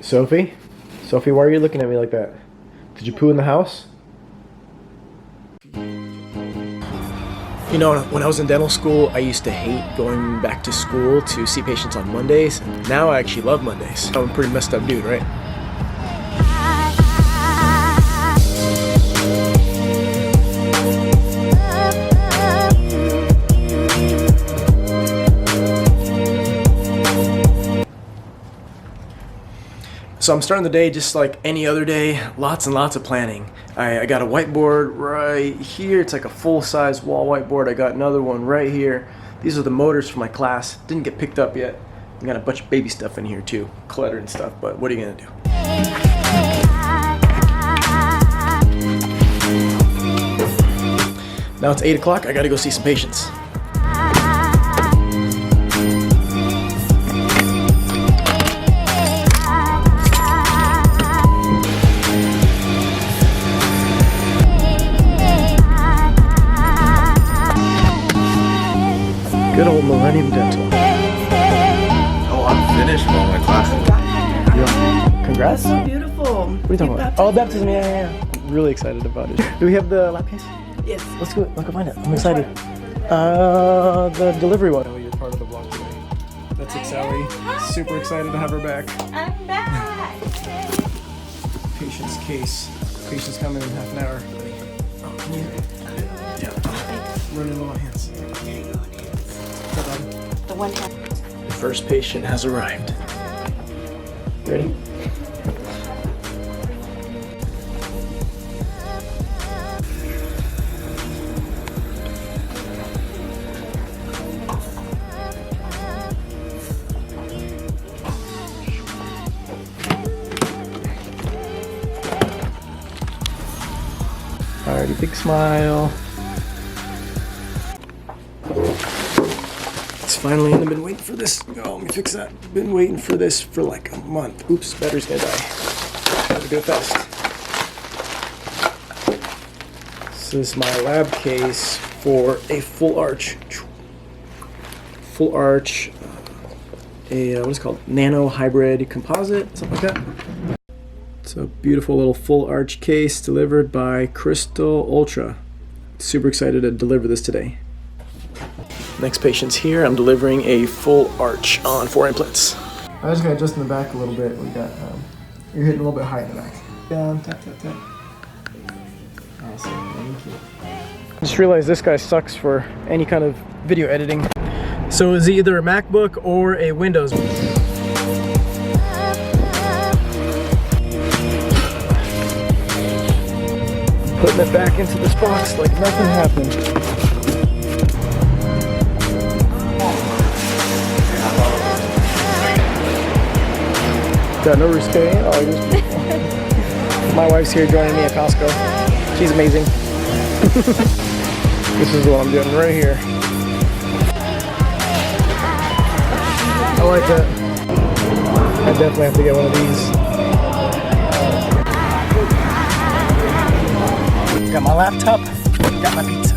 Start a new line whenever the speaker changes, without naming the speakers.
Sophie? Sophie, why are you looking at me like that? Did you poo in the house? You know, when I was in dental school, I used to hate going back to school to see patients on Mondays. Now I actually love Mondays. I'm a pretty messed up dude, right? So I'm starting the day just like any other day, lots and lots of planning. I got a whiteboard right here. It's like a full-size wall whiteboard. I got another one right here. These are the motors for my class. Didn't get picked up yet. I got a bunch of baby stuff in here too, clutter and stuff, but what are you gonna do? Now it's 8 o'clock, I gotta go see some patients. Good old Millennium Dental.
Oh, I'm finished with all my classes.
Yeah. Congrats.
So beautiful.
What are you talking about? Oh, baptism, yeah. I'm really excited about it. Do we have the lap case?
Yes.
Let's go find it. I'm excited. The delivery one. Oh, you're part of the vlog today. That's it, Sally. Super excited to have her back.
I'm back.
Patient's case. Patient's coming in half an hour. Oh, can you? Yeah. Running low on hands.
The one half.
The first patient has arrived. Ready? Alrighty, big smile. It's finally in. I've been waiting for this. Oh, let me fix that. Been waiting for this for like a month. Oops, battery's gonna die. Gotta do it fast. This is my lab case for a full arch. Full arch. What is it called? Nano hybrid composite, something like that. It's a beautiful little full arch case delivered by Crystal Ultra. Super excited to deliver this today. Next patient's here. I'm delivering a full arch on 4 implants. I just got to adjust in the back a little bit. We got, you're hitting a little bit high in the back. Down, tap, tap, tap. Awesome, thank you. I just realized this guy sucks for any kind of video editing. So it's either a MacBook or a Windows. Putting it back into this box like nothing happened. Got no risque. My wife's here joining me at Costco. She's amazing. This is what I'm doing right here. I like that. I definitely have to get one of these. Got my laptop, got my pizza.